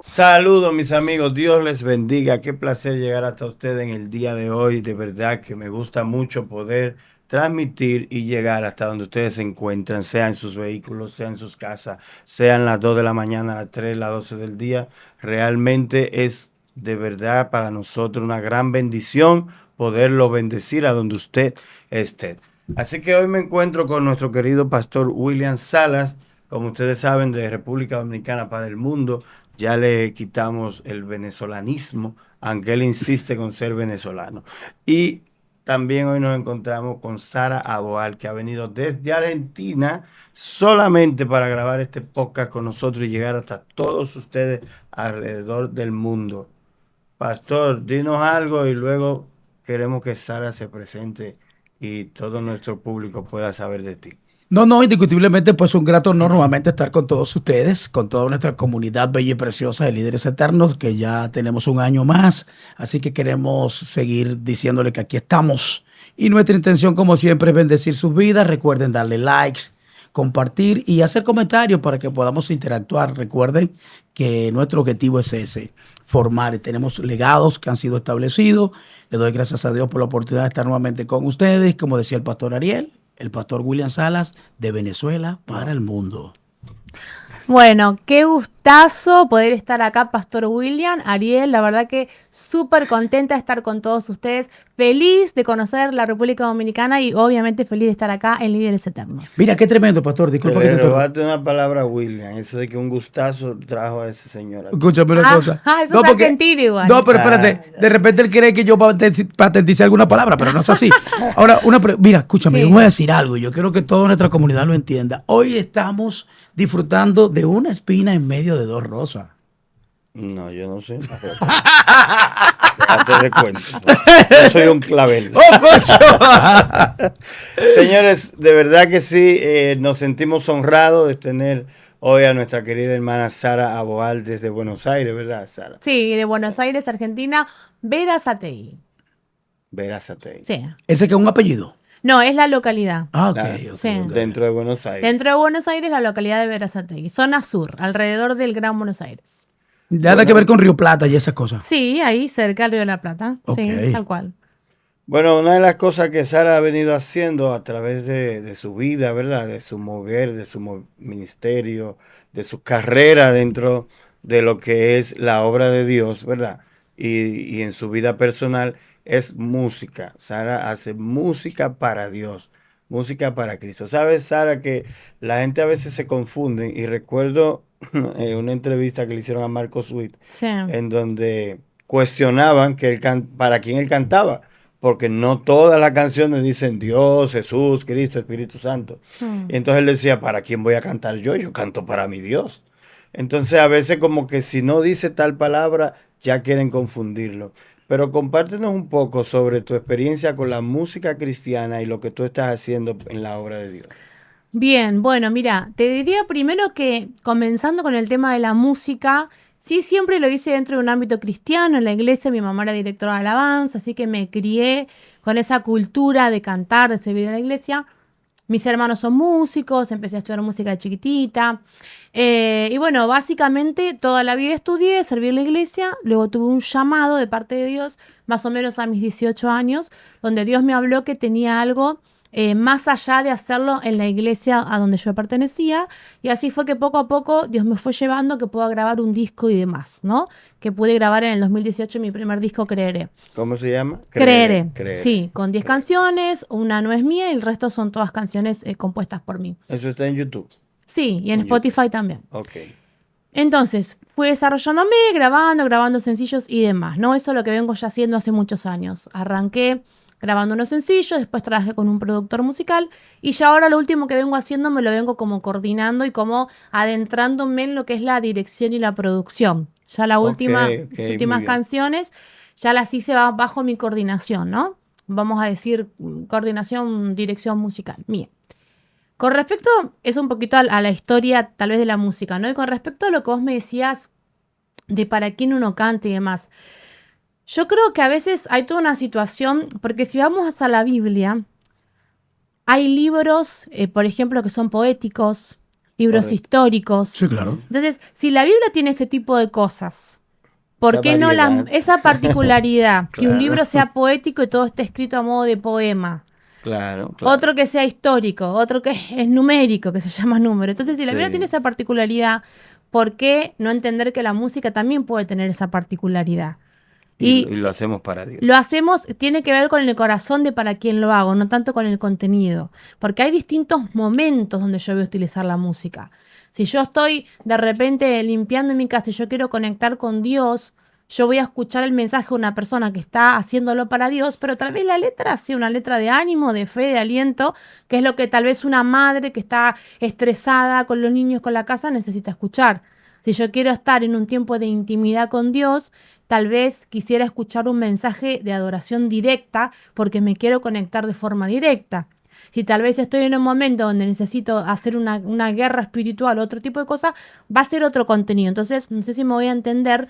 Saludos mis amigos, Dios les bendiga, qué placer llegar hasta ustedes en el día de hoy, de verdad que me gusta mucho poder transmitir y llegar hasta donde ustedes se encuentran, sea en sus vehículos, sea en sus casas, sean las 2 de la mañana, las 3, las 12 del día, realmente es de verdad para nosotros una gran bendición poderlo bendecir a donde usted esté. Así que hoy me encuentro con nuestro querido pastor William Salas, como ustedes saben, de República Dominicana para el mundo. Ya le quitamos el venezolanismo, aunque él insiste con ser venezolano. Y también hoy nos encontramos con Sara Aboal, que ha venido desde Argentina solamente para grabar este podcast con nosotros y llegar hasta todos ustedes alrededor del mundo. Pastor, dinos algo y luego queremos que Sara se presente y todo nuestro público pueda saber de ti. No, indiscutiblemente, pues un grato honor nuevamente estar con todos ustedes, con toda nuestra comunidad bella y preciosa de líderes eternos, que ya tenemos un año más, así que queremos seguir diciéndole que aquí estamos. Y nuestra intención, como siempre, es bendecir sus vidas. Recuerden darle likes, compartir y hacer comentarios para que podamos interactuar. Recuerden que nuestro objetivo es ese, formar. Tenemos legados que han sido establecidos. Le doy gracias a Dios por la oportunidad de estar nuevamente con ustedes, como decía el pastor Ariel, el pastor William Salas, de Venezuela para No. el mundo. Bueno, qué gustazo poder estar acá, Pastor William, Ariel, la verdad que súper contenta de estar con todos ustedes, feliz de conocer la República Dominicana y obviamente feliz de estar acá en Líderes Eternos. Mira, qué tremendo, pastor. Que Disculpa que te le interrumpa. robaste una palabra a William, eso de que un gustazo trajo a ese señor aquí. Escúchame una cosa. Eso es argentino igual. No, pero Ah, espérate. De repente él cree que yo patenticé alguna palabra, pero no es así. Ahora, mira, escúchame, yo Sí. voy a decir algo y yo quiero que toda nuestra comunidad lo entienda. Hoy estamos disfrutando de una espina en medio de dos rosas. no, yo no soy una rosa. Déjate de cuento. Yo soy un clavel. ¡Oh, cocho! Señores, de verdad que sí, nos sentimos honrados de tener hoy a nuestra querida hermana Sara Aboal desde Buenos Aires, ¿verdad, Sara? Sí, de Buenos Aires, Argentina, Berazategui. Verásate. Sí. Ese que es un apellido. No, es la localidad. Ah, ok, Ah, ok, Sí. ok. dentro de Buenos Aires. Dentro de Buenos Aires, la localidad de Berazategui, zona sur, alrededor del Gran Buenos Aires. Nada Bueno. que ver con Río Plata y esas cosas. Sí, ahí cerca del Río de la Plata. Sí, Ok. tal cual. Bueno, una de las cosas que Sara ha venido haciendo a través de su vida, ¿verdad? De su mover, de su ministerio, de su carrera dentro de lo que es la obra de Dios, ¿verdad? Y en su vida personal es música. Sara hace música para Dios, música para Cristo. ¿Sabes, Sara, que la gente a veces se confunde? Y recuerdo una entrevista que le hicieron a Marcos Witt, Sí. en donde cuestionaban que para quién él cantaba porque no todas las canciones dicen Dios, Jesús, Cristo, Espíritu Santo. Mm. Y entonces él decía, ¿para quién voy a cantar yo? Yo canto para mi Dios. Entonces a veces como que si no dice tal palabra, ya quieren confundirlo. Pero compártenos un poco sobre tu experiencia con la música cristiana y lo que tú estás haciendo en la obra de Dios. Bien, bueno, mira, te diría primero que comenzando con el tema de la música, sí, siempre lo hice dentro de un ámbito cristiano, en la iglesia, mi mamá era directora de alabanza, así que me crié con esa cultura de cantar, de servir en la iglesia. Mis hermanos son músicos, empecé a estudiar música de chiquitita. Y bueno, básicamente toda la vida estudié, serví en la iglesia, luego tuve un llamado de parte de Dios, más o menos a mis 18 años, donde Dios me habló que tenía algo más allá de hacerlo en la iglesia a donde yo pertenecía. Y así fue que poco a poco Dios me fue llevando a que pueda grabar un disco y demás, ¿no? Que pude grabar en el 2018 mi primer disco, Creeré. ¿Cómo se llama? Creeré, Creeré. sí, con 10 Creeré. canciones, una no es mía y el resto son todas canciones compuestas por mí. Eso está en YouTube. Sí, y en En YouTube. Spotify también. Ok. Entonces, fui desarrollándome, grabando sencillos y demás, ¿no? Eso es lo que vengo ya haciendo hace muchos años. Arranqué grabando unos sencillos, después trabajé con un productor musical y ya ahora lo último que vengo haciendo me lo vengo como coordinando y como adentrándome en lo que es la dirección y la producción. Ya las Ok, últimas ok, muy bien. canciones ya las hice bajo mi coordinación, ¿no? Vamos a decir coordinación, dirección musical, mía. Con respecto, es un poquito a la historia tal vez de la música, ¿no? Y con respecto a lo que vos me decías de para quién uno canta y demás. Yo creo que a veces hay toda una situación, porque si vamos a la Biblia, hay libros, por ejemplo, que son poéticos, libros Correcto. históricos. Sí, claro. Entonces, si la Biblia tiene ese tipo de cosas, ¿por Esa qué no variedad. esa particularidad? Que un Claro. libro sea poético y todo esté escrito a modo de poema. Claro, claro. Otro que sea histórico, otro que es numérico, que se llama número. Entonces, si la Biblia Sí. tiene esa particularidad, ¿por qué no entender que la música también puede tener esa particularidad? Y Y lo hacemos para Dios. lo hacemos, tiene que ver con el corazón de para quién lo hago, no tanto con el contenido. Porque hay distintos momentos donde yo voy a utilizar la música. Si yo estoy de repente limpiando en mi casa y yo quiero conectar con Dios, yo voy a escuchar el mensaje de una persona que está haciéndolo para Dios, pero tal vez la letra sea una letra de ánimo, de fe, de aliento, que es lo que tal vez una madre que está estresada con los niños, con la casa, necesita escuchar. Si yo quiero estar en un tiempo de intimidad con Dios, tal vez quisiera escuchar un mensaje de adoración directa porque me quiero conectar de forma directa. Si tal vez estoy en un momento donde necesito hacer una guerra espiritual o otro tipo de cosa, va a ser otro contenido. Entonces, no sé si me voy a entender,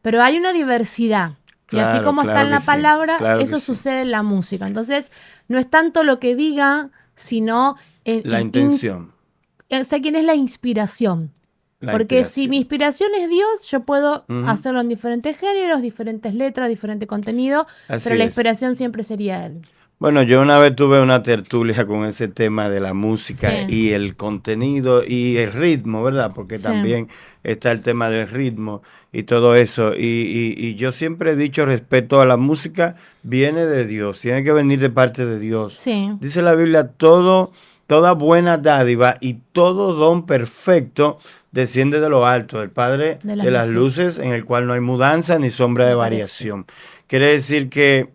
pero hay una diversidad. Y así Claro, como está claro en que la sí, palabra, claro que eso sí. sucede en la música. Entonces, no es tanto lo que diga, sino La intención, sé quién es la inspiración. la Porque si mi inspiración. inspiración es Dios, yo puedo Ujú. hacerlo en diferentes géneros, diferentes letras, diferente contenido, pero Así la es. inspiración siempre sería Él. Bueno, yo una vez tuve una tertulia con ese tema de la música Sí, y el contenido y el ritmo, ¿verdad? Porque sí, también está el tema del ritmo y todo eso. Y yo siempre he dicho, respeto a la música, viene de Dios, tiene que venir de parte de Dios. sí, Dice la Biblia, toda buena dádiva y todo don perfecto desciende de lo alto, del Padre de las de las luces, luces, en el cual no hay mudanza ni sombra de me parece. variación. Quiere decir que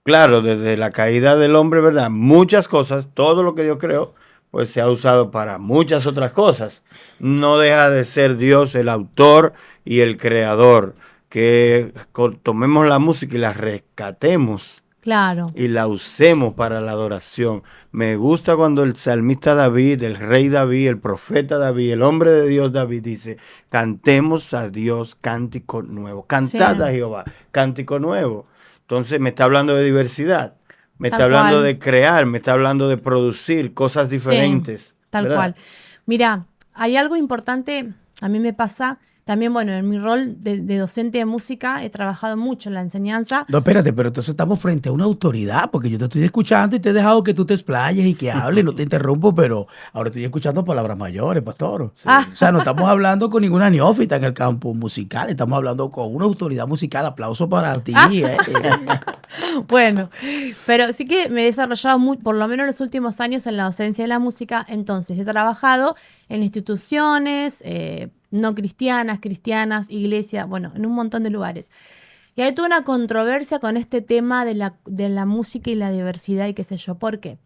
claro, desde la caída del hombre, ¿verdad? Muchas cosas, todo lo que Dios creó, pues se ha usado para muchas otras cosas. No deja de ser Dios el autor y el creador. Que tomemos la música y la rescatemos Claro, y la usemos para la adoración. Me gusta cuando el salmista David, el rey David, el profeta David, el hombre de Dios David dice, cantemos a Dios cántico nuevo. sí, Cantad a Jehová, cántico nuevo. Entonces me está hablando de diversidad, me está tal hablando cual. de crear, me está hablando de producir cosas Sí, diferentes, tal ¿verdad? cual. Mira, hay algo importante, a mí me pasa, también, bueno, en mi rol de docente de música he trabajado mucho en la enseñanza. No, espérate, pero entonces estamos frente a una autoridad, porque yo te estoy escuchando y te he dejado que tú te explayes y que hables, no te interrumpo, pero ahora estoy escuchando palabras mayores, pastor. O Sí. sea, no estamos hablando con ninguna neófita en el campo musical, estamos hablando con una autoridad musical. Aplauso para ti. Bueno, pero sí que me he desarrollado por lo menos los últimos años en la docencia de la música. Entonces, he trabajado en instituciones no cristianas, cristianas, iglesias, bueno, en un montón de lugares. Y ahí tuve una controversia con este tema de la música y la diversidad y qué sé yo. ¿Por qué?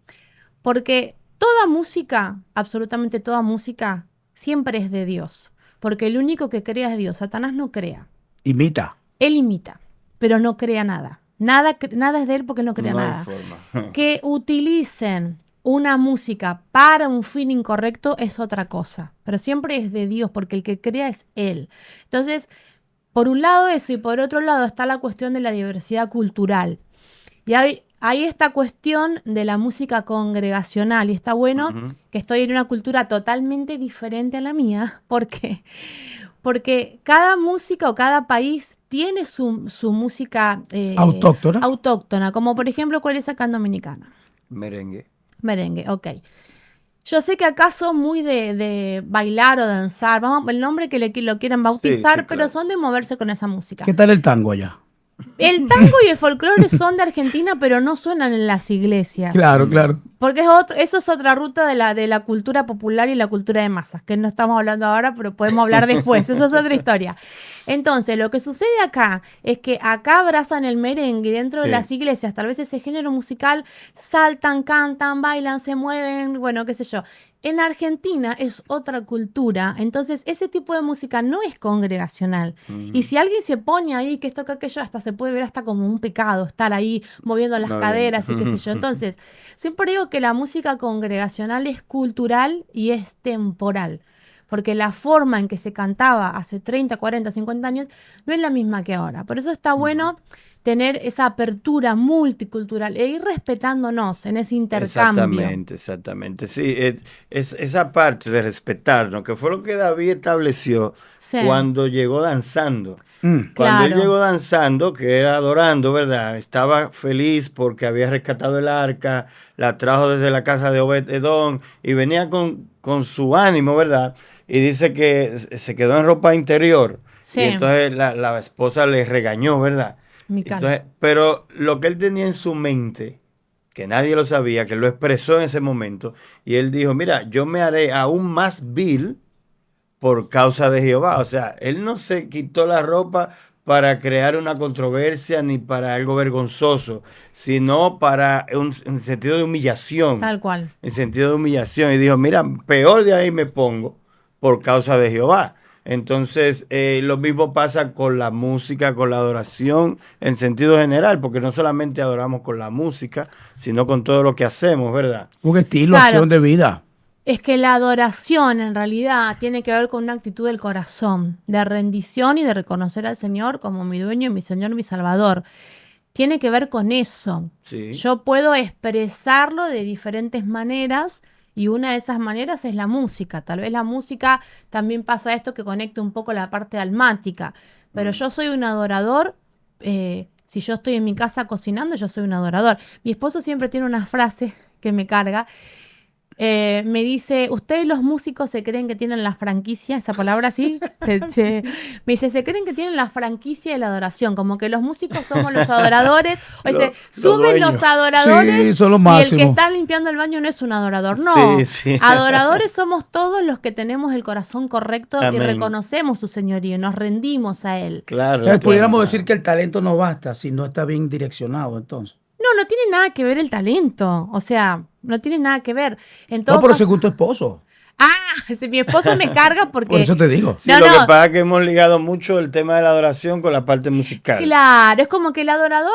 Porque toda música, absolutamente toda música, siempre es de Dios. Porque el único que crea es Dios. Satanás no crea. Imita. Él imita, pero no crea nada. Nada es de él porque él no crea No hay nada. forma. Que utilicen una música para un fin incorrecto es otra cosa, pero siempre es de Dios porque el que crea es Él. Entonces, por un lado eso y por otro lado está la cuestión de la diversidad cultural. Y hay esta cuestión de la música congregacional y está bueno Ujú. que estoy en una cultura totalmente diferente a la mía. ¿Por qué? Porque cada música o cada país tiene su música Autóctona. autóctona, como por ejemplo, ¿cuál es acá en Dominicana? Merengue. Merengue, ok. Yo sé que acá son muy de bailar o danzar, vamos, el nombre que lo quieran Sí, bautizar, sí, pero claro. son de moverse con esa música. ¿Qué tal el tango allá? El tango y el folclore son de Argentina, pero no suenan en las iglesias. Claro, claro. Porque eso es otra ruta de la cultura popular y la cultura de masas, que no estamos hablando ahora, pero podemos hablar después. Eso es otra historia. Entonces, lo que sucede acá es que acá abrazan el merengue y dentro de Sí. las iglesias, tal vez ese género musical, saltan, cantan, bailan, se mueven, bueno, qué sé yo. En Argentina es otra cultura, entonces ese tipo de música no es congregacional. Y si alguien se pone ahí, que esto, que aquello, hasta se puede ver hasta como un pecado, estar ahí moviendo las No, caderas y bien. qué sé yo. Entonces, siempre digo que la música congregacional es cultural y es temporal. Porque la forma en que se cantaba hace 30, 40, 50 años no es la misma que ahora. Por eso está bueno tener esa apertura multicultural e ir respetándonos en ese intercambio. Exactamente. Sí, es esa parte de respetarnos, que fue lo que David estableció Sí, cuando llegó danzando. Cuando él claro. llegó danzando, que era adorando, ¿verdad? Estaba feliz porque había rescatado el arca, la trajo desde la casa de Obed-Edom y venía con su ánimo, ¿verdad? Y dice que se quedó en ropa interior. Y Sí, entonces la esposa le regañó, ¿verdad? Mical. Entonces, pero lo que él tenía en su mente, que nadie lo sabía, que lo expresó en ese momento, y él dijo, mira, yo me haré aún más vil por causa de Jehová. O sea, él no se quitó la ropa para crear una controversia ni para algo vergonzoso, sino para un sentido de humillación, Tal cual. en sentido de humillación. Y dijo, mira, peor de ahí me pongo por causa de Jehová. Entonces, lo mismo pasa con la música, con la adoración en sentido general, porque no solamente adoramos con la música, sino con todo lo que hacemos, ¿verdad? Un estilo, Claro, acción de vida. es que la adoración en realidad tiene que ver con una actitud del corazón, de rendición y de reconocer al Señor como mi dueño, mi Señor, mi Salvador. Tiene que ver con eso. Sí, Yo puedo expresarlo de diferentes maneras y una de esas maneras es la música. Tal vez la música también pasa esto que conecta un poco la parte almática, pero yo soy un adorador. Si yo estoy en mi casa cocinando, yo soy un adorador. Mi esposo siempre tiene una frase que me carga. Me dice, ¿ustedes los músicos se creen que tienen la franquicia? Esa palabra sí. Me dice, se creen que tienen la franquicia de la adoración, como que los músicos somos los adoradores. O dice, Los suben dueños. los adoradores Sí, son lo y el máximo. que está limpiando el baño no es un adorador. No, sí, sí. adoradores somos todos los que tenemos el corazón correcto y Amén. reconocemos su señorío, nos rendimos a él. Claro, Entonces, pudiéramos claro. decir que el talento no basta si no está bien direccionado, entonces. No, no tiene nada que ver el talento. O sea, no tiene nada que ver. En todo No, pero caso. según tu esposo. Si mi esposo me carga porque. Por eso te digo. Sí, No, lo que no. pasa es que hemos ligado mucho el tema de la adoración con la parte musical. Claro, es como que el adorador,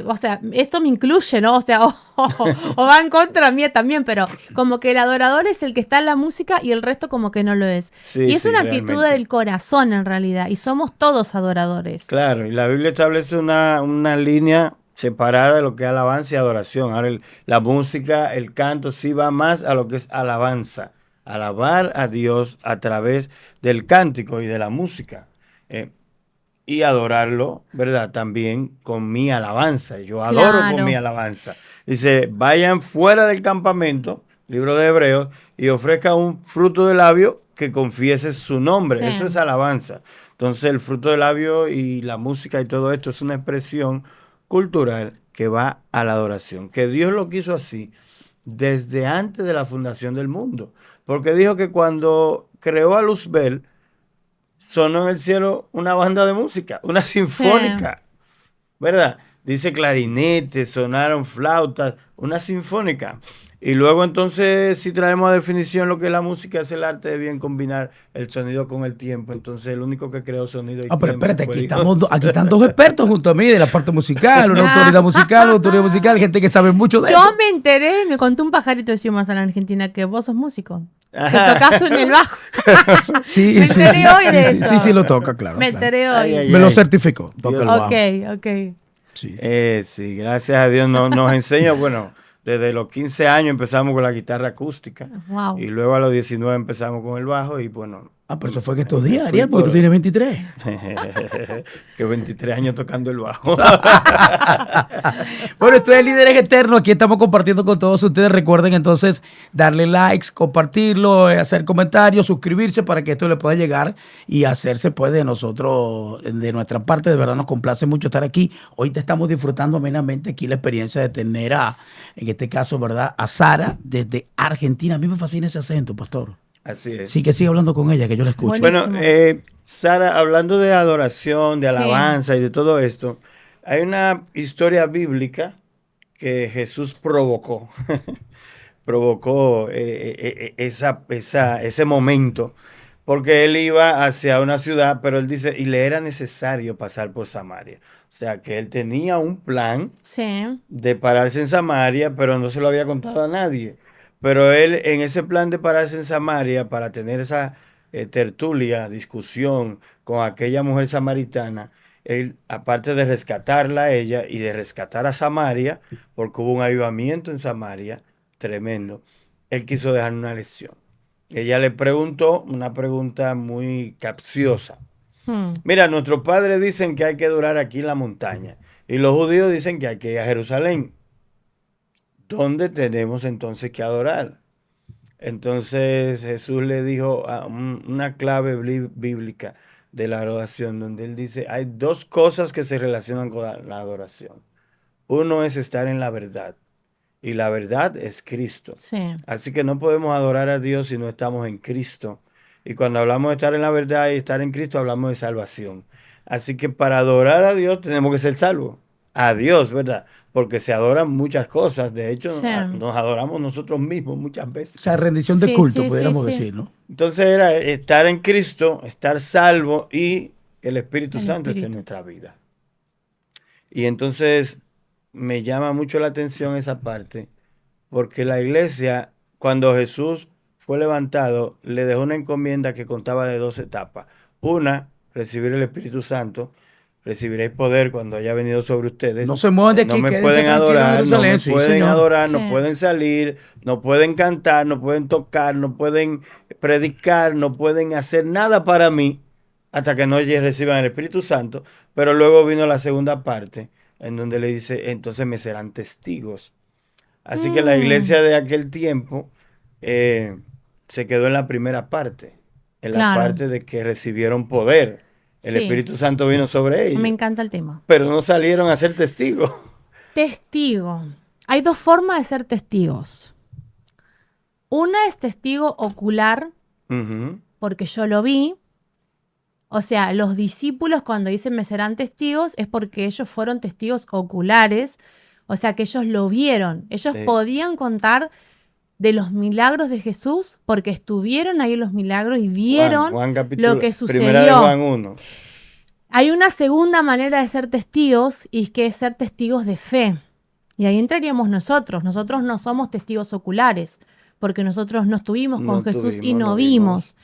o sea, esto me incluye, ¿no? O sea, o va en contra mía también, pero como que el adorador es el que está en la música y el resto como que no lo es. Sí, Y es sí, una actitud realmente. del corazón en realidad, y somos todos adoradores. Claro, y la Biblia establece una línea separada de lo que es alabanza y adoración. Ahora, la música, el canto, sí va más a lo que es alabanza. Alabar a Dios a través del cántico y de la música. Eh, y adorarlo, ¿verdad? También con mi alabanza. Yo adoro con mi Claro, alabanza. Dice, vayan fuera del campamento, libro de Hebreos, y ofrezcan un fruto de labio que confiese su nombre. Eso es sí, alabanza. Entonces, el fruto de labio y la música y todo esto es una expresión cultural que va a la adoración. Que Dios lo quiso así desde antes de la fundación del mundo. Porque dijo que cuando creó a Luzbel, sonó en el cielo una banda de música, una sí. sinfónica, ¿verdad? Dice clarinetes, sonaron flautas, una sinfónica. Y luego entonces, si traemos a definición lo que es la música, es el arte de bien combinar el sonido con el tiempo. Entonces, el único que creó sonido y Ah, pero tiempo espérate, fue aquí Dios. aquí están dos expertos junto a mí de la parte musical, una autoridad musical, gente que sabe mucho de Yo eso. me enteré, me contó un pajarito de más en Argentina que vos sos músico, que Ajá. tocas en el bajo. Sí, Me sí, sí, enteré hoy sí, de sí, eso. sí, sí, lo toca, claro. Me claro. enteré Ay, hoy. ay, Me lo ay. certificó, toca el Dios. bajo. Ok, ok. Sí. Sí, gracias a Dios nos enseña, bueno, desde los 15 años empezamos con la guitarra acústica y Wow. luego a los 19 empezamos con el bajo y bueno, Ah, pero eso fue que estos me días, fui Ariel, porque tú tienes 23. que 23 años tocando el bajo. Bueno, esto es Líderes Eternos. Aquí estamos compartiendo con todos ustedes. Recuerden entonces darle likes, compartirlo, hacer comentarios, suscribirse para que esto le pueda llegar y hacerse pues de nosotros, de nuestra parte. De verdad nos complace mucho estar aquí. Hoy te estamos disfrutando amenamente aquí la experiencia de tener en este caso, ¿verdad? A Sara desde Argentina. A mí me fascina ese acento, pastor. Así es. Sí, que sigue hablando con ella, que yo la escucho. Bueno. Bueno, Buenísimo. Sara, hablando de adoración, de Sí, alabanza y de todo esto, hay una historia bíblica que Jesús provocó, provocó ese momento, porque él iba hacia una ciudad, pero él dice, y le era necesario pasar por Samaria. O sea, que él tenía un plan sí, de pararse en Samaria, pero no se lo había contado a nadie. Pero él, en ese plan de pararse en Samaria, para tener esa tertulia, discusión con aquella mujer samaritana, él, aparte de rescatarla a ella y de rescatar a Samaria, porque hubo un avivamiento en Samaria tremendo, él quiso dejar una lección. Ella le preguntó una pregunta muy capciosa. Hmm. Mira, nuestros padres dicen que hay que durar aquí en la montaña y los judíos dicen que hay que ir a Jerusalén. ¿Dónde tenemos entonces que adorar? Entonces Jesús le dijo una clave bíblica de la adoración, donde él dice, hay dos cosas que se relacionan con la adoración. Uno es estar en la verdad y la verdad es Cristo. Sí. Así que no podemos adorar a Dios si no estamos en Cristo. Y cuando hablamos de estar en la verdad y estar en Cristo, hablamos de salvación. Así que para adorar a Dios tenemos que ser salvos. A Dios, ¿verdad? Porque se adoran muchas cosas. De hecho, Sí. nos adoramos nosotros mismos muchas O veces. sea, rendición de Sí, culto, sí, pudiéramos sí, sí. decir, ¿no? Entonces era estar en Cristo, estar salvo y el Espíritu El Santo esté en Espíritu. nuestra vida. Y entonces me llama mucho la atención esa parte, porque la iglesia, cuando Jesús fue levantado, le dejó una encomienda que contaba de dos etapas. Una, recibir el Espíritu Santo. Recibiréis poder cuando haya venido sobre ustedes. No se muevan de No aquí, me quédense pueden tranquilos en adorar, no Jerusalén. me Sí, pueden señor. adorar, Sí. no pueden salir, no pueden cantar, no pueden tocar, no pueden predicar, no pueden hacer nada para mí hasta que no reciban el Espíritu Santo. Pero luego vino la segunda parte, en donde le dice, entonces me serán testigos. Así que la Mm, iglesia de aquel tiempo se quedó en la primera parte, en la claro. parte de que recibieron poder. El Sí. Espíritu Santo vino sobre Me ellos, encanta el tema. pero no salieron a ser testigos. Testigo. Hay dos formas de ser testigos. Una es testigo ocular, Ujú. porque yo lo vi. O sea, los discípulos cuando dicen me serán testigos es porque ellos fueron testigos oculares. O sea, que ellos lo vieron. Ellos Sí. podían contar de los milagros de Jesús porque estuvieron ahí en los milagros y vieron Juan lo capítulo, que primera de sucedió. Juan 1. Hay una segunda manera de ser testigos y que es ser testigos de fe. Y ahí entraríamos nosotros. Nosotros no somos testigos oculares porque nosotros no estuvimos con No Jesús y tuvimos, no lo vimos.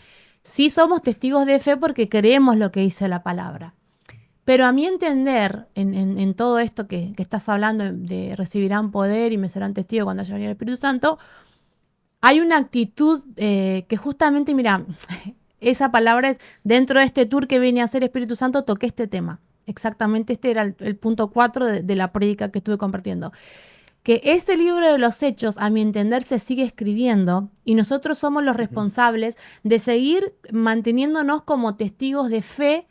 Sí somos testigos de fe porque creemos lo que dice la palabra. Pero a mi entender, en todo esto que estás hablando de recibirán poder y me serán testigos cuando haya venido el Espíritu Santo, hay una actitud que justamente, mira, esa palabra es, dentro de este tour que vine a hacer Espíritu Santo, toqué este tema. Exactamente este era el punto 4 de la prédica que estuve compartiendo. Que este libro de los Hechos, a mi entender, se sigue escribiendo y nosotros somos los responsables de seguir manteniéndonos como testigos de fe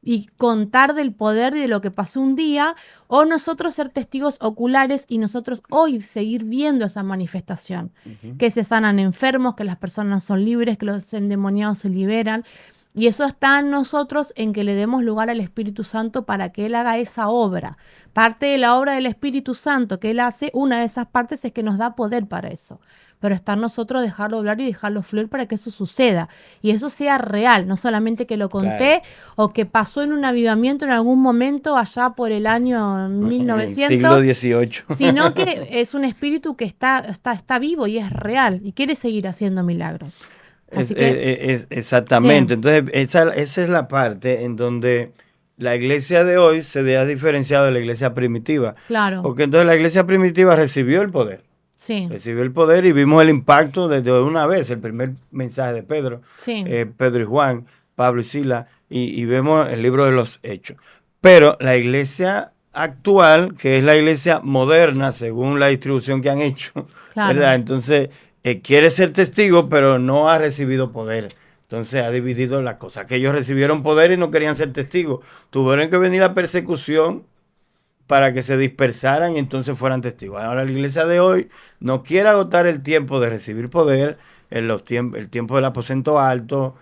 y contar del poder y de lo que pasó un día, o nosotros ser testigos oculares y nosotros hoy seguir viendo esa manifestación, que se sanan enfermos, que las personas son libres, que los endemoniados se liberan. Y eso está en nosotros, en que le demos lugar al Espíritu Santo para que Él haga esa obra. Parte de la obra del Espíritu Santo que Él hace, una de esas partes es que nos da poder para eso. Pero está en nosotros dejarlo hablar y dejarlo fluir para que eso suceda. Y eso sea real, no solamente que lo conté o que pasó en un avivamiento en algún momento allá por el año En el 1900. siglo XVIII. Sino que es un espíritu que está vivo y es real y quiere seguir haciendo milagros. Así que, Exactamente. sí. Entonces, esa es la parte en donde la iglesia de hoy se ha diferenciado de la iglesia primitiva. Claro, Porque entonces la iglesia primitiva recibió el poder. sí, Recibió el poder y vimos el impacto desde una vez, el primer mensaje de Pedro, sí, Pedro y Juan, Pablo y Sila, y vemos el libro de los Hechos. Pero la iglesia actual, que es la iglesia moderna, según la distribución que han hecho, claro. ¿verdad? Entonces, quiere ser testigo, pero no ha recibido poder. Entonces ha dividido la cosa. Aquellos recibieron poder y no querían ser testigos. Tuvieron que venir la persecución para que se dispersaran y entonces fueran testigos. Ahora la iglesia de hoy no quiere agotar el tiempo de recibir poder, el tiempo del aposento alto,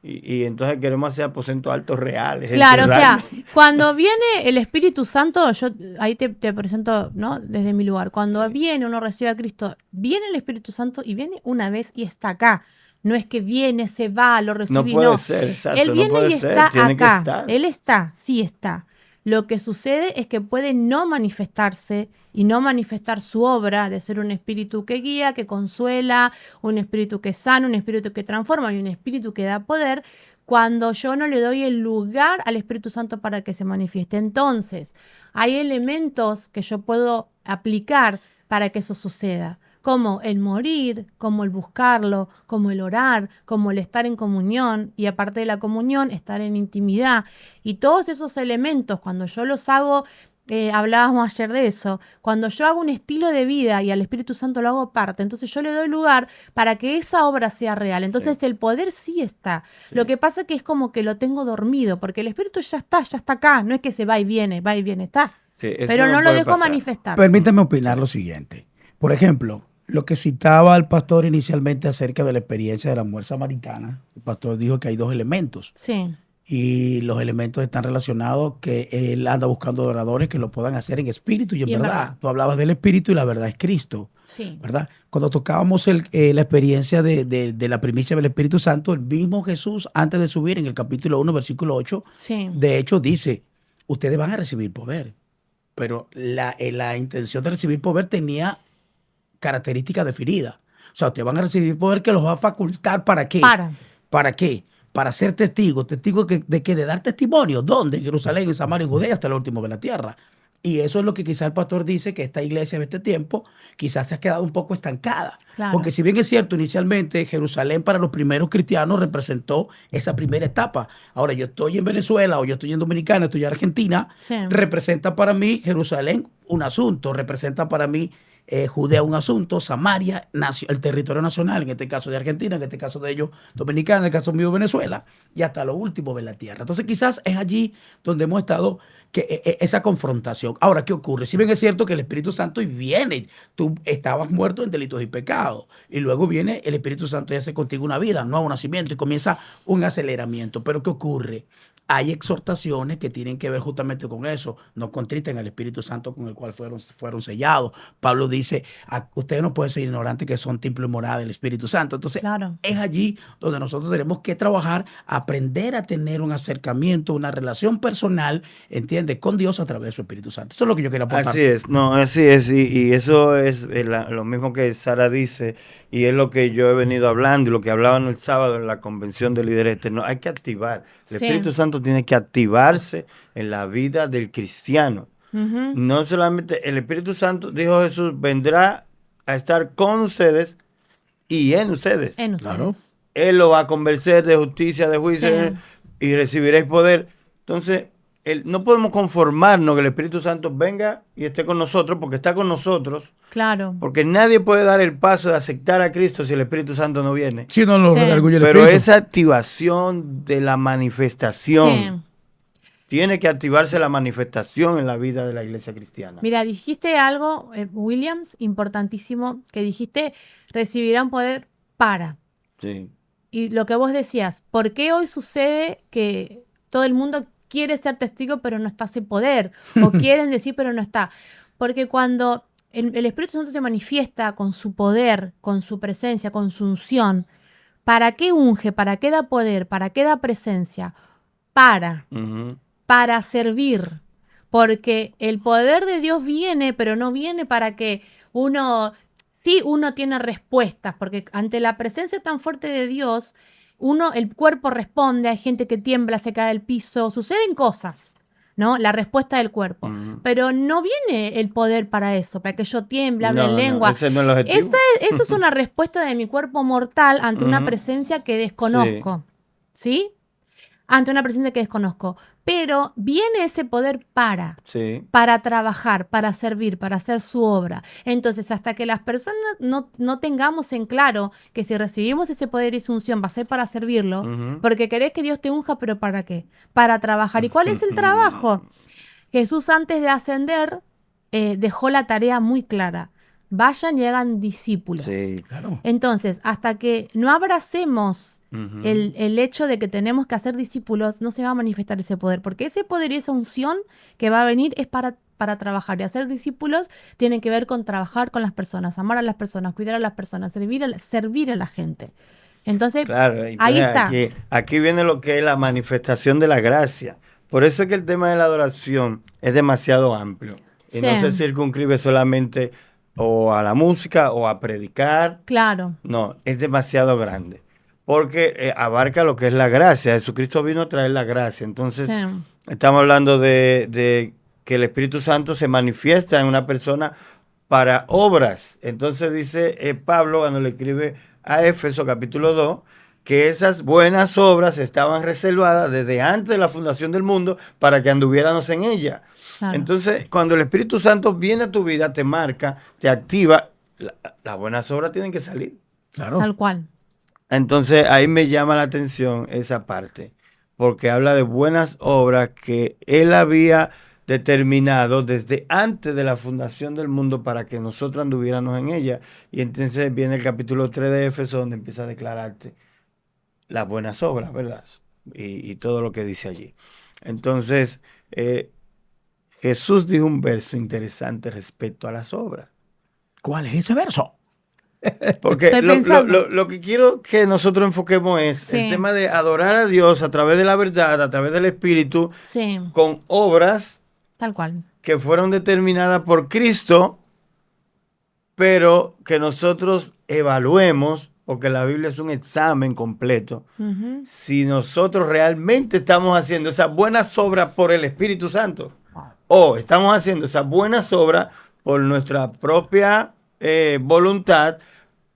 y entonces queremos hacer aposentos altos reales. Claro, o sea, encerrarnos. cuando viene el Espíritu Santo, yo ahí te presento, ¿no? Desde mi lugar. Cuando viene, uno recibe a Cristo, viene el Espíritu Santo y viene una vez y está acá. No es que viene, se va, lo No recibí, puede no. ser, exacto, Él no viene puede y ser, está tiene que acá. estar. Él está, sí está. Lo que sucede es que puede no manifestarse y no manifestar su obra de ser un espíritu que guía, que consuela, un espíritu que sana, un espíritu que transforma y un espíritu que da poder cuando yo no le doy el lugar al Espíritu Santo para que se manifieste. Entonces, hay elementos que yo puedo aplicar para que eso suceda, como el morir, como el buscarlo, como el orar, como el estar en comunión, y aparte de la comunión, estar en intimidad. Y todos esos elementos, cuando yo los hago, hablábamos ayer de eso, cuando yo hago un estilo de vida y al Espíritu Santo lo hago parte, entonces yo le doy lugar para que esa obra sea real. Entonces el poder sí está. Lo que pasa es que es como que lo tengo dormido, porque el Espíritu ya está acá, no es que se va y viene, está. Sí, eso Pero no lo puede dejo pasar. manifestar. Permítame opinar lo siguiente. Por ejemplo, lo que citaba el pastor inicialmente acerca de la experiencia de la mujer samaritana, el pastor dijo que hay dos elementos. Sí, Y los elementos están relacionados que él anda buscando adoradores que lo puedan hacer en espíritu y en verdad. Tú hablabas del espíritu y la verdad es Cristo, sí. ¿verdad? Cuando tocábamos la experiencia de la primicia del Espíritu Santo, el mismo Jesús, antes de subir en el capítulo 1, versículo 8, Sí. de hecho dice, ustedes van a recibir poder. Pero la intención de recibir poder tenía características definidas. O sea, ustedes van a recibir poder que los va a facultar ¿para qué? ¿Para qué? Para ser testigos de dar testimonio. ¿Dónde? En Jerusalén, en Samaria, en Judea, hasta el último de la tierra. Y eso es lo que quizá el pastor dice, que esta iglesia en este tiempo quizás se ha quedado un poco estancada. Claro. Porque si bien es cierto, inicialmente Jerusalén para los primeros cristianos representó esa primera etapa. Ahora yo estoy en Venezuela o yo estoy en Dominicana, estoy en Argentina, Sí. representa para mí Jerusalén un asunto, representa para mí Judea un asunto, Samaria, el territorio nacional, en este caso de Argentina, en este caso de ellos Dominicana, en el caso mío Venezuela, y hasta lo último de la tierra. Entonces quizás es allí donde hemos estado, esa confrontación. Ahora, ¿qué ocurre? Si bien es cierto que el Espíritu Santo viene, tú estabas muerto en delitos y pecados, y luego viene el Espíritu Santo y hace contigo una vida, un nuevo nacimiento, y comienza un aceleramiento. Pero ¿qué ocurre? Hay exhortaciones que tienen que ver justamente con eso. No contriten al Espíritu Santo con el cual fueron sellados. Pablo dice, ustedes no pueden ser ignorantes que son templo y morada del Espíritu Santo. Entonces, Claro. es allí donde nosotros tenemos que trabajar, aprender a tener un acercamiento, una relación personal, ¿entiendes? Con Dios a través de su Espíritu Santo. Eso es lo que yo quería aportar. Así es, no, así es, y eso es lo mismo que Sara dice, y es lo que yo he venido hablando, y lo que hablaban el sábado en la convención de líderes externos. Hay que activar, el Sí. Espíritu Santo tiene que activarse en la vida del cristiano. Ujú. No solamente el Espíritu Santo, dijo Jesús, vendrá a estar con ustedes y en ustedes. En ustedes. Claro. Él lo va a convencer de justicia, de juicio, Sí. y recibiréis poder. Entonces, no podemos conformarnos que el Espíritu Santo venga y esté con nosotros, porque está con nosotros, Claro. porque nadie puede dar el paso de aceptar a Cristo si el Espíritu Santo no viene. Sí, no lo Sí. redarguye el Pero Espíritu. esa activación de la manifestación, tiene que activarse la manifestación en la vida de la iglesia cristiana. Mira, dijiste algo, Williams, importantísimo, que dijiste, recibirán poder para. Sí. Y lo que vos decías, ¿por qué hoy sucede que todo el mundo quiere ser testigo pero no está sin poder? O quieren decir pero no está. Porque cuando el Espíritu Santo se manifiesta con su poder, con su presencia, con su unción, ¿para qué unge? ¿Para qué da poder? ¿Para qué da presencia? Ujú. Para servir. Porque el poder de Dios viene, pero no viene para que uno tiene respuestas, porque ante la presencia tan fuerte de Dios, el cuerpo responde, hay gente que tiembla, se cae del piso, suceden cosas, ¿no? La respuesta del cuerpo. Ujú. Pero no viene el poder para eso, para que yo tiemble, hable en No, lengua. ese no es el objetivo. Eso es una respuesta de mi cuerpo mortal ante una Ujú. presencia que desconozco. ¿Sí? Ante una presencia que desconozco. Pero viene ese poder Sí. para trabajar, para servir, para hacer su obra. Entonces, hasta que las personas no tengamos en claro que si recibimos ese poder y esa unción va a ser para servirlo, Ujú. porque querés que Dios te unja, pero ¿para qué? Para trabajar. ¿Y cuál es el trabajo? Jesús, antes de ascender, dejó la tarea muy clara. Vayan y hagan discípulos. Sí. Claro. Entonces, hasta que no abracemos Ujú. el hecho de que tenemos que hacer discípulos, no se va a manifestar ese poder, porque ese poder y esa unción que va a venir es para trabajar. Y hacer discípulos tiene que ver con trabajar con las personas, amar a las personas, cuidar a las personas, servir a la gente. Entonces, Claro, ahí entonces está. aquí viene lo que es la manifestación de la gracia. Por eso es que el tema de la adoración es demasiado amplio. Y no Sí. se circunscribe solamente o a la música o a predicar. Claro. No, es demasiado grande. porque abarca lo que es la gracia. Jesucristo vino a traer la gracia. Entonces, Sí. estamos hablando de que el Espíritu Santo se manifiesta en una persona para obras. Entonces dice Pablo cuando le escribe a Éfeso capítulo 2, que esas buenas obras estaban reservadas desde antes de la fundación del mundo para que anduviéramos en ella. Claro. Entonces, cuando el Espíritu Santo viene a tu vida, te marca, te activa, las buenas obras tienen que salir. Claro. Tal cual. Entonces, ahí me llama la atención esa parte, porque habla de buenas obras que él había determinado desde antes de la fundación del mundo para que nosotros anduviéramos en ella. Y entonces viene el capítulo 3 de Éfeso, donde empieza a declararte las buenas obras, ¿verdad? Y todo lo que dice allí. Entonces, Jesús dijo un verso interesante respecto a las obras. ¿Cuál es ese verso? Porque Estoy pensando. lo que quiero que nosotros enfoquemos es Sí. el tema de adorar a Dios a través de la verdad, a través del Espíritu, Sí, con obras tal cual. que fueron determinadas por Cristo, pero que nosotros evaluemos, porque la Biblia es un examen completo, Ujú. si nosotros realmente estamos haciendo esas buenas obras por el Espíritu Santo, o estamos haciendo esas buenas obras por nuestra propia voluntad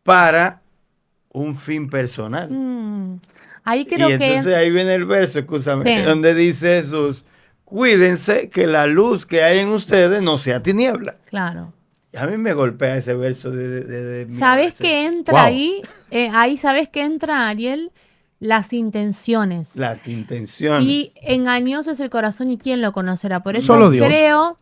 para un fin personal. Ahí creo Y entonces que... ahí viene el verso, escúchame, Sí. donde dice Jesús, cuídense que la luz que hay en ustedes no sea tiniebla. Claro. Y a mí me golpea ese verso de mi ¿Sabes adolescencia. qué entra Wow. ahí? Ahí sabes que entra, Ariel, las intenciones. Las intenciones. Y engañoso es el corazón y quién lo conocerá. Por eso Solo Dios. creo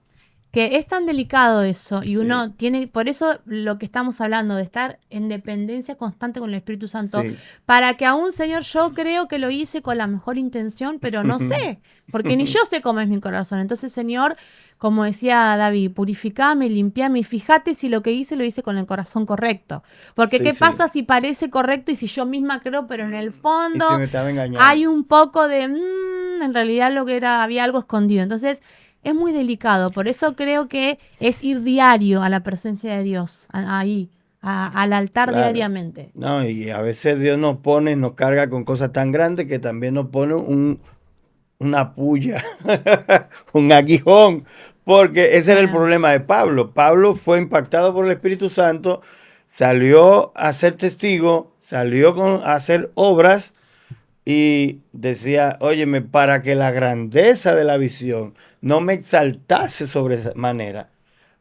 que es tan delicado eso y Sí. uno tiene, por eso lo que estamos hablando de estar en dependencia constante con el Espíritu Santo, Sí. para que aún, Señor, yo creo que lo hice con la mejor intención, pero no sé, porque ni yo sé cómo es mi corazón. Entonces, Señor, como decía David, purificame, limpiame y fíjate si lo que hice lo hice con el corazón correcto. Porque Sí, ¿qué sí. pasa si parece correcto y si yo misma creo, pero en el Y fondo si me estaba engañando. hay un poco de, en realidad lo que era, había algo escondido. Entonces, es muy delicado. Por eso creo que es ir diario a la presencia de Dios, ahí, al altar Claro. diariamente. No, y a veces Dios nos pone, nos carga con cosas tan grandes que también nos pone una puya, un aguijón, porque ese era el problema de Pablo. Pablo fue impactado por el Espíritu Santo, salió a ser testigo, salió a hacer obras y decía, óyeme, para que la grandeza de la visión no me exaltase sobre esa manera,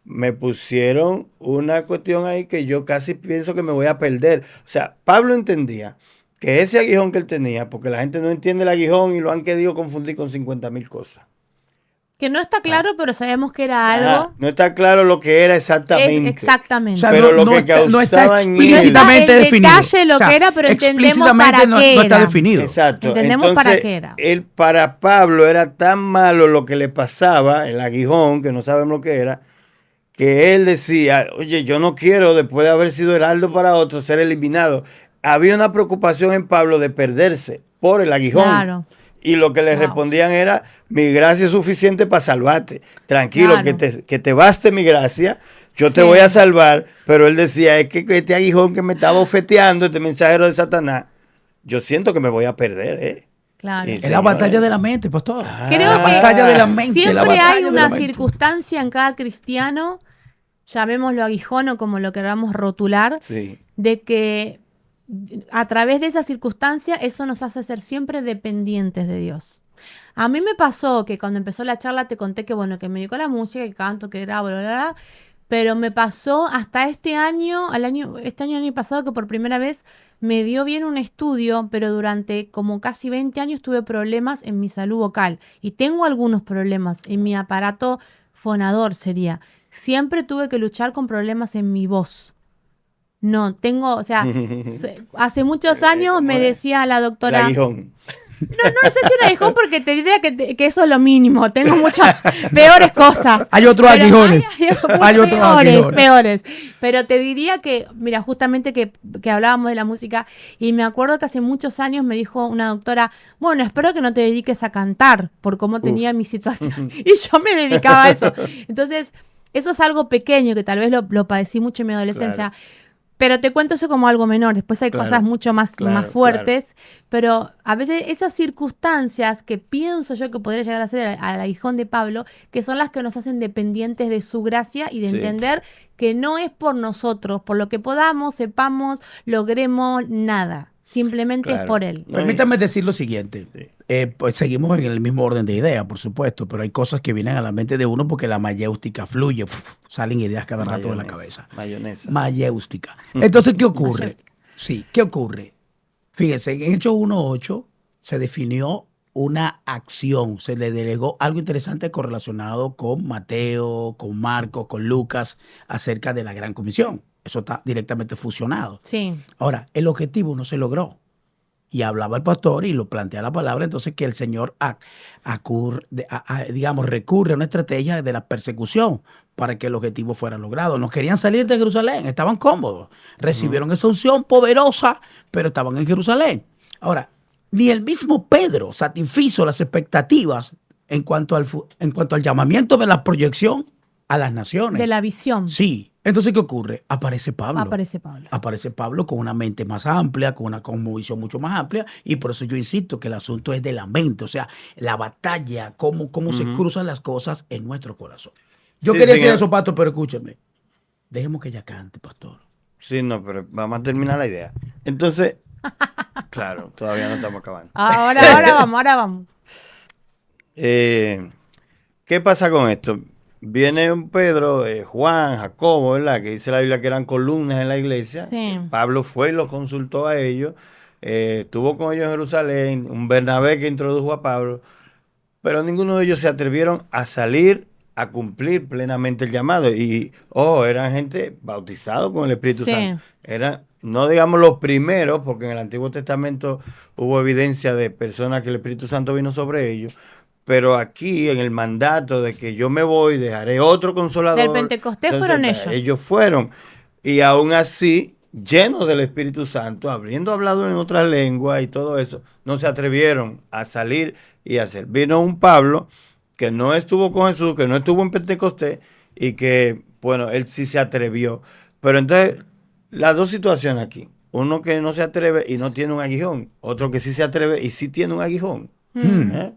me pusieron una cuestión ahí que yo casi pienso que me voy a perder. O sea, Pablo entendía que ese aguijón que él tenía, porque la gente no entiende el aguijón y lo han querido confundir con 50,000 cosas. Que no está claro, pero sabemos que era Ajá, algo. no está claro lo que era exactamente. Exactamente. O sea, Pero no, lo no que está, no está causaba en él. explícitamente El definido. detalle, lo que era, pero entendemos explícitamente para no, qué no está era. definido. Exacto. Entendemos Entonces, para qué era. Para Pablo era tan malo lo que le pasaba, el aguijón, que no sabemos lo que era, que él decía, oye, yo no quiero, después de haber sido heraldo para otro, ser eliminado. Había una preocupación en Pablo de perderse por el aguijón. Claro. Y lo que le Wow. respondían era, mi gracia es suficiente para salvarte. Tranquilo, Claro. que te baste mi gracia, yo te Sí. voy a salvar. Pero él decía, es que este aguijón que me estaba ofeteando, este mensajero de Satanás, yo siento que me voy a perder, Claro. Y Es la batalla de la mente, pastor. Creo la que batalla de la mente. la siempre batalla hay de una la mente. circunstancia en cada cristiano, llamémoslo aguijón o como lo queramos rotular, Sí. de que a través de esa circunstancia eso nos hace ser siempre dependientes de Dios. A mí me pasó que cuando empezó la charla te conté que bueno, que me dedico a la música, que canto, que grabo, bla, bla, bla, pero me pasó hasta este año, año pasado, que por primera vez me dio bien un estudio, pero durante como casi 20 años tuve problemas en mi salud vocal y tengo algunos problemas en mi aparato fonador, sería. Siempre tuve que luchar con problemas en mi voz. No, tengo, o sea, hace muchos años ¿cómo me es? decía la El doctora, aguijón. no sé si un aguijón porque te diría que eso es lo mínimo, tengo muchas peores cosas. Hay otros Pero aguijones. hay otros aguijones. peores. Pero te diría que, mira, justamente que hablábamos de la música y me acuerdo que hace muchos años me dijo una doctora, bueno, espero que no te dediques a cantar por cómo tenía mi situación. Y yo me dedicaba a eso. Entonces, eso es algo pequeño que tal vez lo padecí mucho en mi adolescencia. Claro. Pero te cuento eso como algo menor. Después hay Claro, cosas mucho más claro, fuertes. Pero a veces esas circunstancias que pienso yo que podría llegar a ser al aguijón de Pablo, que son las que nos hacen dependientes de su gracia y de Sí. entender que no es por nosotros, por lo que podamos, sepamos, logremos, nada. Simplemente es Claro. por él. No, Permítame decir lo siguiente. Sí. Pues seguimos en el mismo orden de ideas, por supuesto, pero hay cosas que vienen a la mente de uno porque la mayéustica fluye, salen ideas cada rato de la cabeza. Mayonesa. Mayéustica. Entonces, ¿qué ocurre? Mayéustica. Sí, ¿qué ocurre? Fíjense, en Hechos 1:8 se definió una acción, se le delegó algo interesante correlacionado con Mateo, con Marcos, con Lucas, acerca de la Gran Comisión. Eso está directamente fusionado. Sí. Ahora, el objetivo no se logró. Y hablaba el pastor y lo plantea la palabra, entonces que el Señor digamos, recurre a una estrategia de la persecución para que el objetivo fuera logrado. No querían salir de Jerusalén, estaban cómodos, recibieron esa unción poderosa, pero estaban en Jerusalén. Ahora, ni el mismo Pedro satisfizo las expectativas en cuanto al llamamiento de la proyección a las naciones. De la visión. Sí. Entonces, ¿qué ocurre? Aparece Pablo. Aparece Pablo con una mente más amplia, con una cosmovisión mucho más amplia, y por eso yo insisto que el asunto es de la mente, o sea, la batalla, cómo se cruzan las cosas en nuestro corazón. Yo Sí, quería sí, decir eso, pastor, pero escúcheme. Dejemos que ella cante, pastor. Sí, no, pero vamos a terminar la idea. Entonces, claro, todavía no estamos acabando. Ahora vamos. ¿Qué pasa con esto? Viene un Pedro, Juan, Jacobo, ¿verdad? Que dice la Biblia que eran columnas en la iglesia. Sí. Pablo fue y los consultó a ellos. Estuvo con ellos en Jerusalén. Un Bernabé que introdujo a Pablo. Pero ninguno de ellos se atrevieron a salir a cumplir plenamente el llamado. Y, eran gente bautizada con el Espíritu Sí. Santo. Eran, no digamos los primeros, porque en el Antiguo Testamento hubo evidencia de personas que el Espíritu Santo vino sobre ellos. Pero aquí, en el mandato de que yo me voy, dejaré otro consolador. Del Pentecostés fueron ellos. Ellos fueron. Y aún así, llenos del Espíritu Santo, habiendo hablado en otras lenguas y todo eso, no se atrevieron a salir y a hacer. Vino un Pablo que no estuvo con Jesús, que no estuvo en Pentecostés y que, bueno, él sí se atrevió. Pero entonces, las dos situaciones aquí. Uno que no se atreve y no tiene un aguijón. Otro que sí se atreve y sí tiene un aguijón. ¿Eh?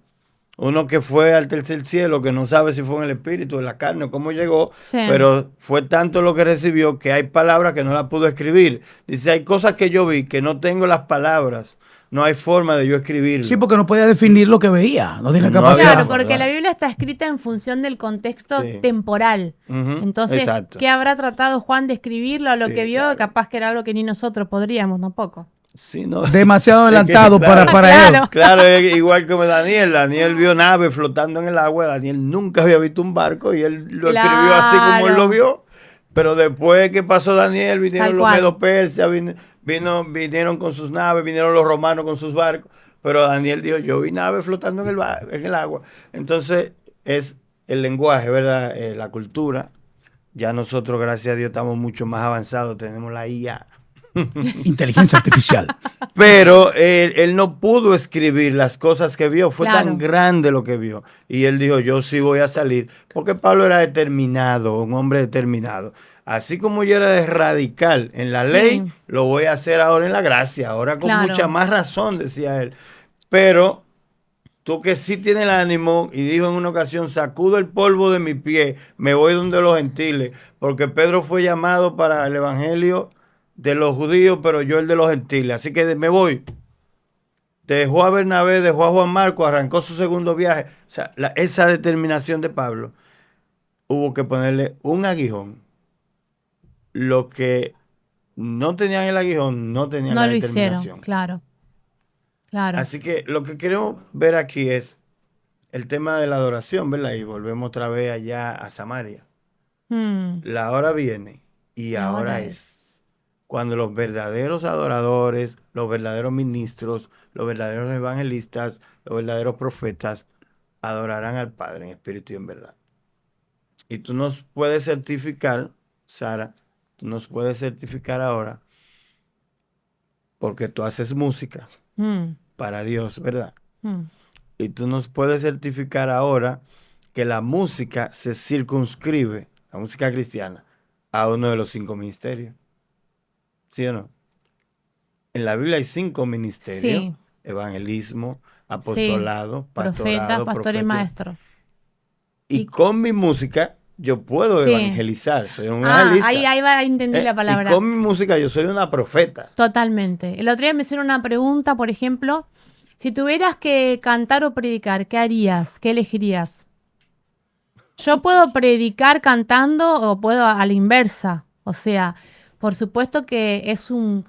Uno que fue al tercer cielo, que no sabe si fue en el espíritu, en la carne, o cómo llegó, Sí. pero fue tanto lo que recibió que hay palabras que no las pudo escribir. Dice, hay cosas que yo vi que no tengo las palabras, no hay forma de yo escribirlo. Sí, porque no podía definir lo que veía, no tiene No capacidad. Claro, había- porque ¿verdad? la Biblia está escrita en función del contexto Sí. temporal. Ujú, Entonces, exacto. ¿qué habrá tratado Juan de escribirlo a lo Sí, que vio? claro. Capaz que era algo que ni nosotros podríamos tampoco. Sí, no. Demasiado Es que, adelantado claro, para Claro. él. Claro, es igual como Daniel. Daniel vio naves flotando en el agua. Daniel nunca había visto un barco y él lo escribió así como él lo vio. Pero después que pasó Daniel, vinieron Tal los cual. medos persas, vinieron con sus naves, vinieron los romanos con sus barcos. Pero Daniel dijo, yo vi naves flotando en el agua. Entonces, es el lenguaje, ¿verdad? La cultura. Ya nosotros, gracias a Dios, estamos mucho más avanzados. Tenemos la IA. Inteligencia artificial. Pero él no pudo escribir las cosas que vio, fue Claro. tan grande lo que vio. Y él dijo, yo sí voy a salir, porque Pablo era determinado, un hombre determinado. Así como yo era radical en la Sí. ley, lo voy a hacer ahora en la gracia, ahora con Claro. mucha más razón, decía él. Pero tú que sí tienes el ánimo, y dijo en una ocasión, sacudo el polvo de mi pie, me voy donde los gentiles, porque Pedro fue llamado para el evangelio de los judíos, pero yo el de los gentiles. Así que me voy. Dejó a Bernabé, dejó a Juan Marcos, arrancó su segundo viaje. O sea, esa determinación de Pablo, hubo que ponerle un aguijón. Los que no tenían el aguijón, no tenían No la lo determinación. hicieron, claro. Claro. Así que lo que queremos ver aquí es el tema de la adoración, ¿verdad? Y volvemos otra vez allá a Samaria. La hora viene y La ahora hora es cuando los verdaderos adoradores, los verdaderos ministros, los verdaderos evangelistas, los verdaderos profetas adorarán al Padre en espíritu y en verdad. Y tú nos puedes certificar, Sara, tú nos puedes certificar ahora porque tú haces música Mm, para Dios, ¿verdad? mm. Y tú nos puedes certificar ahora que la música se circunscribe, la música cristiana, a uno de los 5 ministerios. ¿Sí o no? En la Biblia hay 5 ministerios: Sí, evangelismo, sí. apostolado, Profetas, pastorado, pastores, profeta. maestros. Y Y con mi música yo puedo sí. evangelizar, soy un Ah, ahí, evangelista. ahí va, entendí la Y palabra. con mi música yo soy una profeta. Totalmente. El otro día me hicieron una pregunta, por ejemplo, si tuvieras que cantar o predicar, ¿qué harías? ¿Qué elegirías? Yo puedo predicar cantando o puedo a la inversa. O sea, por supuesto que es un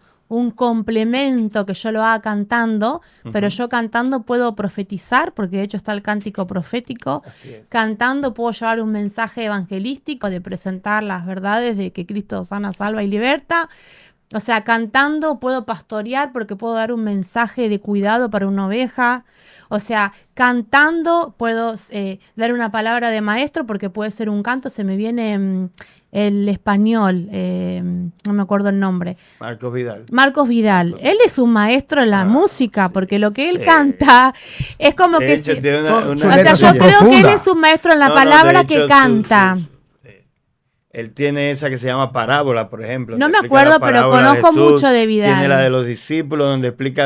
complemento que yo lo haga cantando, pero Ujú. yo cantando puedo profetizar, porque de hecho está el cántico profético. Así es. Cantando puedo llevar un mensaje evangelístico de presentar las verdades de que Cristo sana, salva y liberta. O sea, cantando puedo pastorear porque puedo dar un mensaje de cuidado para una oveja. O sea, cantando puedo dar una palabra de maestro porque puede ser un canto. Se me viene el español, no me acuerdo el nombre. Marcos Vidal. Marcos Vidal. Marcos Él Vidal. es un maestro en la Ah, música sí, porque lo que él sí. canta es como De que hecho, si... tiene Sus una O sea, letras yo son joya. creo que él es profundas. un maestro en la No, no, de palabra que hecho, canta. él tiene esa que se llama parábola, por ejemplo, No donde me explica la acuerdo, pero parábola de conozco Jesús. mucho de Tiene la de Vidal. los discípulos, donde explica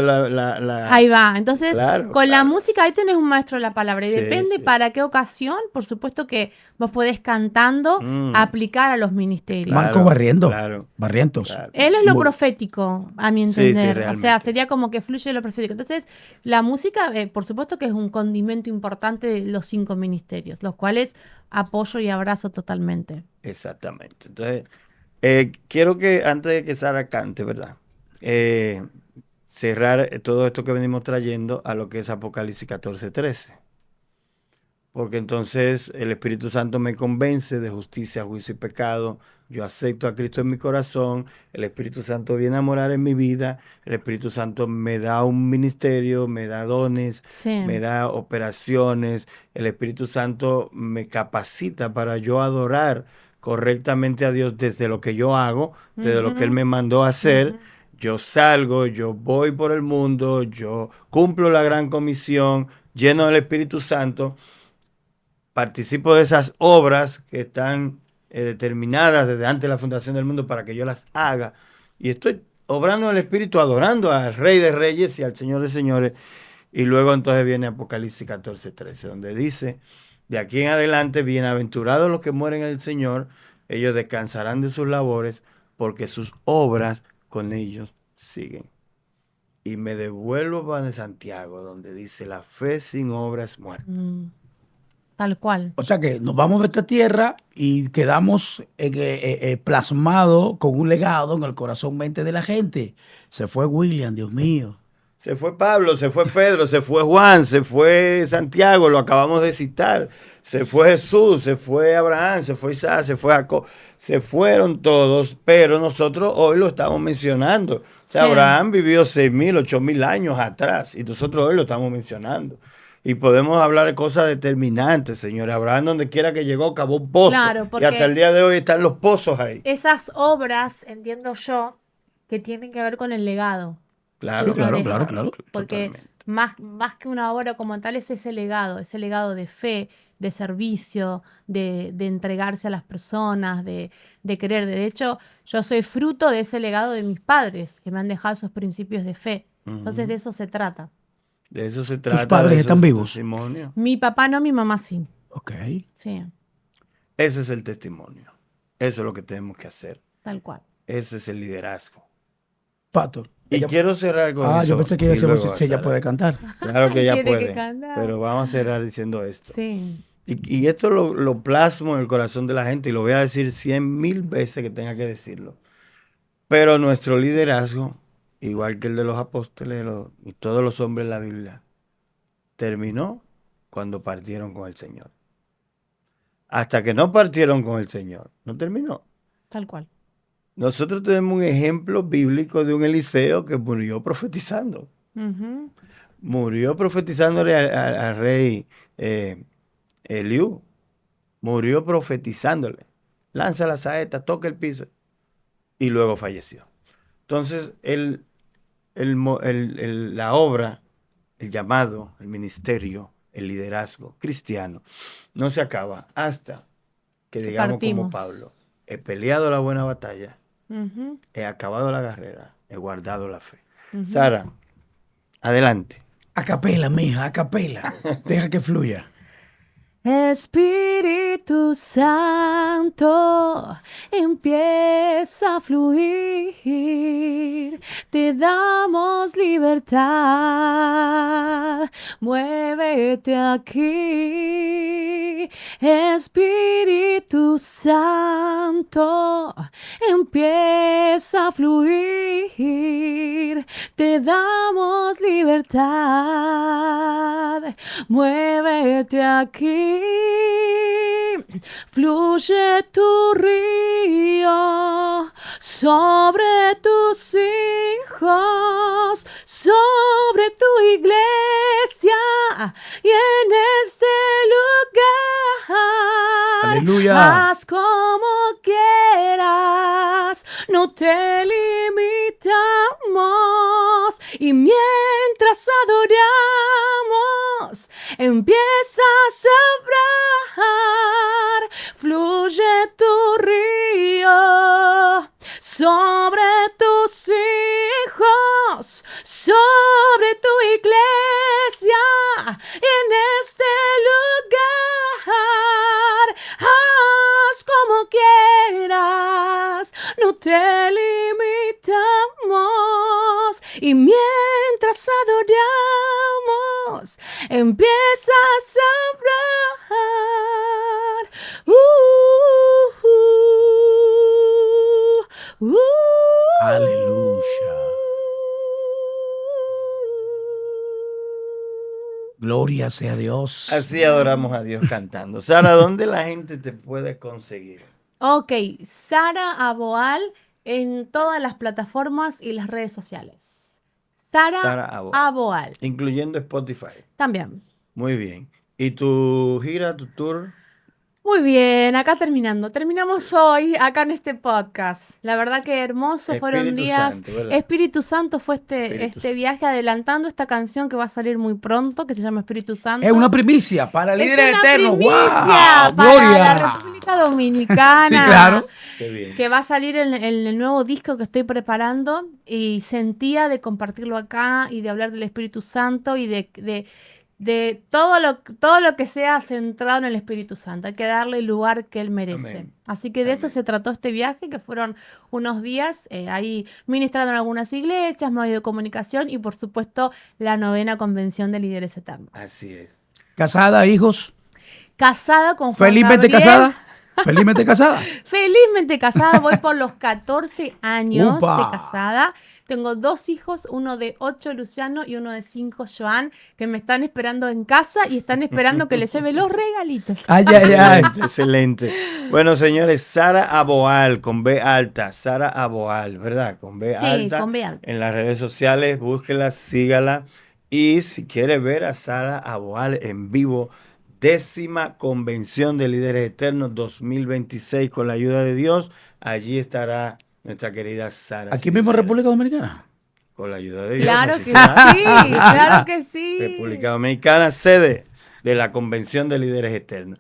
Ahí va. Entonces, Claro, con la claro. música ahí tenés un maestro de la palabra y Sí, depende sí. para qué ocasión, por supuesto que vos podés cantando Mm, aplicar a los ministerios. Marco claro, Barriendo. claro, Barrientos. claro. Él es lo Muy- profético, a mi Sí, sí, entender. O sea, realmente. sería como que fluye lo profético. Entonces, la música, por supuesto que es un condimento importante de los 5 ministerios, los cuales apoyo y abrazo totalmente. Exactamente. Entonces, quiero que antes de que Sara cante, ¿verdad? Eh, cerrar todo esto que venimos trayendo a lo que es Apocalipsis 14:13. Porque entonces el Espíritu Santo me convence de justicia, juicio y pecado. Yo acepto a Cristo en mi corazón. El Espíritu Santo viene a morar en mi vida. El Espíritu Santo me da un ministerio, me da dones, me Sí. da operaciones. El Espíritu Santo me capacita para yo adorar correctamente a Dios desde lo que yo hago, desde lo que Él Ujú, me mandó a hacer. ujú. Yo salgo, yo voy por el mundo, yo cumplo la gran comisión lleno del Espíritu Santo, participo de esas obras que están determinadas desde antes de la fundación del mundo para que yo las haga. Y estoy obrando en el Espíritu, adorando al Rey de Reyes y al Señor de Señores. Y luego entonces viene Apocalipsis 14:13, donde dice, de aquí en adelante, bienaventurados los que mueren en el Señor, ellos descansarán de sus labores, porque sus obras con ellos siguen. Y me devuelvo para Santiago, donde dice, la fe sin obras es muerta. Mm, tal cual. O sea que nos vamos de esta tierra y quedamos plasmados con un legado en el corazón mente de la gente. Se fue William, Dios mío. Se fue Pablo, se fue Pedro, se fue Juan, se fue Santiago, lo acabamos de citar. Se fue Jesús, se fue Abraham, se fue Isaac, se fue Jacob. Se fueron todos, pero nosotros hoy lo estamos mencionando. O sea, Sí. Abraham vivió 6.000, 8.000 años atrás y nosotros hoy lo estamos mencionando. Y podemos hablar de cosas determinantes, señores. Abraham, donde quiera que llegó, cavó un pozo. Claro, Y hasta el porque día de hoy están los pozos ahí. esas obras, entiendo yo, que tienen que ver con el legado que Sí, Claro, uno claro, claro, claro, deja. claro, claro. Porque totalmente. más que una obra como tal es ese legado de fe, de servicio, de entregarse a las personas, de querer. De hecho, yo soy fruto de ese legado de mis padres, que me han dejado esos principios de fe. Entonces de Ujú. eso se trata. De eso se ¿Tus trata, de padres están esos vivos? testimonios. Mi papá no, mi mamá sí. Ok. Sí, Ese es el testimonio. Eso es lo que tenemos que hacer. tal cual. Ese es el liderazgo. Pato. Y quiero cerrar con Yo eso pensé que iba a y ser luego si a ella puede Sara. cantar. Claro que ella Tiene que puede, cantar. pero vamos a cerrar diciendo esto. Sí. Y esto lo plasmo en el corazón de la gente y lo voy a decir 100.000 veces que tenga que decirlo. Pero nuestro liderazgo, igual que el de los apóstoles y todos los hombres de la Biblia, terminó cuando partieron con el Señor. Hasta que no partieron con el Señor, no terminó. Tal cual. Nosotros tenemos un ejemplo bíblico de un Eliseo que murió profetizando. Ujú. Murió profetizándole al rey Eliú. Murió profetizándole. Lanza la saeta, toca el piso. Y luego falleció. Entonces, la obra, el llamado, el ministerio, el liderazgo cristiano, no se acaba hasta que Que digamos como partimos. Pablo, he peleado la buena batalla, Ujú, He acabado la carrera, he guardado la fe. ujú. Sara, adelante. A capela, mija, a capela. Deja que fluya. Espíritu Santo, empieza a fluir, te damos libertad, muévete aquí. Espíritu Santo, empieza a fluir, te damos libertad, muévete aquí. Fluye tu río sobre tus hijos, sobre tu iglesia y en este lugar. Aleluya. Haz como quieras, no te limitamos. Y mientras adoramos, empiezas a obrar, fluye tu río sobre tus hijos, sobre tu iglesia, en este lugar. Haz como quieras, no te limitamos. Y mientras adoramos, empiezas a obrar. Aleluya. Gloria sea a Dios. Así adoramos a Dios cantando. Sara, ¿dónde la gente te puede conseguir? Ok, Sara Aboal en todas las plataformas y las redes sociales. Sara Sara Aboal. Aboal Incluyendo Spotify. también. Muy bien. ¿Y tu gira, tu tour? Muy bien, acá terminando. Terminamos hoy acá en este podcast. La verdad que hermoso fueron Espíritu días. Santo, ¿verdad? Espíritu Santo fue Espíritu este Santo. viaje adelantando esta canción que va a salir muy pronto, que se llama Espíritu Santo. Es una primicia para Es líderes una eternos. primicia ¡Wow! para ¡Gloria! la República Dominicana. Sí, claro. Qué bien. Que va a salir en el nuevo disco que estoy preparando y sentía de compartirlo acá y de hablar del Espíritu Santo y de todo lo que sea centrado en el Espíritu Santo. Hay que darle el lugar que él merece. Amén. Así que de eso Amén. se trató este viaje, que fueron unos días ahí ministrando en algunas iglesias, medios de comunicación y por supuesto la 9ª Convención de Líderes Eternos. Así es. Casada, hijos. Casada con Juan Felizmente Gabriel. casada. Felizmente casada. Felizmente casada, voy por los 14 años ¡Upa! de casada. Tengo 2 hijos, uno de 8, Luciano, y uno de 5, Joan, que me están esperando en casa y están esperando que les lleve los regalitos. Ay, ay, ay. Excelente, excelente. Bueno, señores, Sara Aboal, con B alta. Sara Aboal, ¿verdad? Con B Sí, alta. con B alta. En las redes sociales, búsquela, sígala. Y si quiere ver a Sara Aboal en vivo, 10ª Convención de Líderes Eternos 2026, con la ayuda de Dios, allí estará nuestra querida Sara. Aquí mismo en Sincera. República Dominicana. Con la ayuda de Dios. Claro así que será. sí, claro que sí. República Dominicana, sede de la Convención de Líderes Eternos.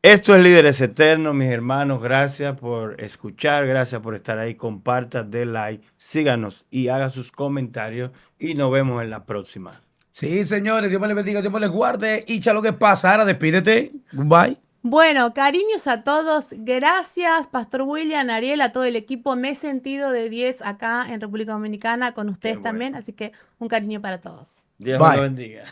Esto es Líderes Eternos, mis hermanos. Gracias por escuchar, gracias por estar ahí. Comparta, dé like, síganos y haga sus comentarios. Y nos vemos en la próxima. Sí, señores, Dios me les bendiga, Dios me les guarde. Y lo que pasa, ahora despídete. Goodbye. Bueno, cariños a todos. Gracias, Pastor William, Ariel, a todo el equipo. Me he sentido de 10 acá en República Dominicana con ustedes bueno. también. Así que un cariño para todos. Dios Bye. me lo bendiga.